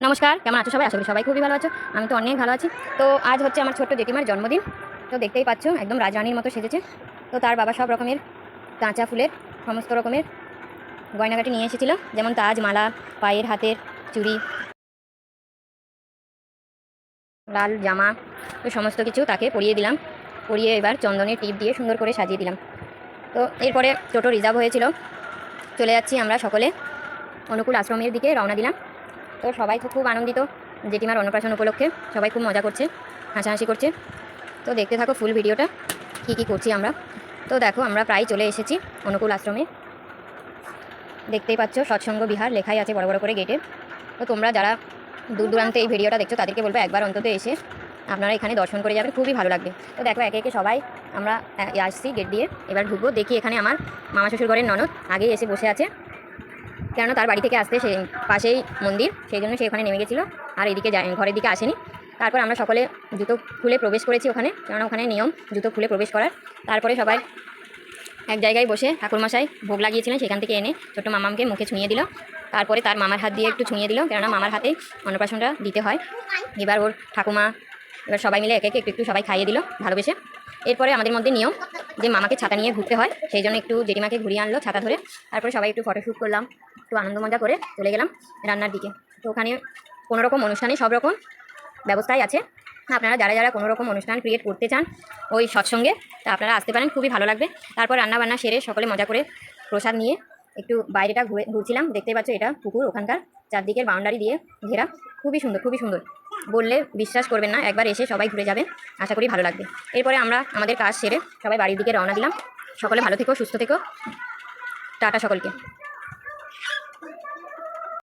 নমস্কার, কেমন আছো সবাই? আশা করি সবাই খুবই ভালো আছো। আমি তো অনেক ভালো আছি। তো আজ হচ্ছে আমার ছোট্ট জেঠিমার জন্মদিন। তো দেখতেই পাচ্ছ একদম রাজরানীর মতো সেজেছে। তো তার বাবা সব রকমের কাঁচা ফুলের সমস্ত রকমের গয়নাগাটি নিয়ে এসেছিলো, যেমন তাজ, মালা, পায়ের হাতের চুড়ি, লাল জামা, তো সমস্ত কিছু তাকে পরিয়ে দিলাম। পরিয়ে এবার চন্দনের টিপ দিয়ে সুন্দর করে সাজিয়ে দিলাম। তো এরপরে টোটো রিজার্ভ হয়েছিল, চলে যাচ্ছি আমরা সকলে অনুকূল আশ্রমের দিকে রওনা দিলাম। তো সবাই তো খুব আনন্দিত জেঠিমার অন্নপ্রাশন উপলক্ষে, সবাই খুব মজা করছে, হাসাহাসি করছে। তো দেখতে থাকো ফুল ভিডিওটা, কী কী করছি আমরা। তো দেখো আমরা প্রায় চলে এসেছি অনুকূল আশ্রমে। দেখতেই পাচ্ছ সৎসঙ্গ বিহার লেখাই আছে বড় বড় করে গেটে। তো তোমরা যারা দূর দূরান্তে এই ভিডিওটা দেখছো তাদেরকে বলবো একবার অন্তত এসে আপনারা এখানে দর্শন করে যাবেন, খুবই ভালো লাগবে। তো দেখো একে একে সবাই আমরা আসছি গেট দিয়ে, এবার ঢুকবো। দেখি এখানে আমার মামা শ্বশুর ঘরের ননদ আগেই এসে বসে আছে, কেননা তার বাড়ি থেকে আসতে সেই পাশেই মন্দির, সেই জন্য সে ওখানে নেমে গেছিলো, আর এদিকে ঘরের দিকে আসেনি। তারপর আমরা সকলে জুতো খুলে প্রবেশ করেছি ওখানে, কেননা ওখানে নিয়ম জুতো খুলে প্রবেশ করার। তারপরে সবাই এক জায়গায় বসে ঠাকুরমশাই ভোগ লাগিয়েছিলেন, সেখান থেকে এনে ছোট্ট মামাকে মুখে ছুঁয়ে দিল। তারপরে তার মামার হাত দিয়ে একটু ছুঁয়ে দিল, কেননা মামার হাতেই অন্নপ্রাশনটা দিতে হয়। এবার ওর ঠাকুমা এবার সবাই মিলে একে একে একটু একটু সবাই খাইয়ে দিল ভালোবেসে। এরপরে আমাদের মধ্যে নিয়ম যে মামাকে ছাতা নিয়ে ঘুরতে হয়, সেই জন্য একটু জেঠিমাকে ঘুরিয়ে আনলো ছাতা ধরে। তারপরে সবাই একটু ফটোশ্যুট করলাম, একটু আনন্দ মজা করে চলে গেলাম রান্নার দিকে। তো ওখানে কোনো রকম অনুষ্ঠানে সব রকম ব্যবস্থাই আছে। আপনারা যারা যারা কোনো রকম অনুষ্ঠান ক্রিয়েট করতে চান ওই সৎসঙ্গে, তা আপনারা আসতে পারেন, খুবই ভালো লাগবে। তারপর রান্নাবান্না সেরে সকলে মজা করে প্রসাদ নিয়ে একটু বাইরেটা ঘুরছিলাম। দেখতেই পাচ্ছ এটা পুকুর, ওখানকার চারদিকের বাউন্ডারি দিয়ে ঘেরা, খুবই সুন্দর, খুবই সুন্দর। বললে বিশ্বাস করবেন না, একবার এসে সবাই ঘুরে যাবেন, আশা করি ভালো লাগবে। এরপরে আমরা আমাদের কাজ সেরে সবাই বাড়ির দিকে রওনা দিলাম। সকলে ভালো থেকো, সুস্থ থেকো, টাটা সকলকে।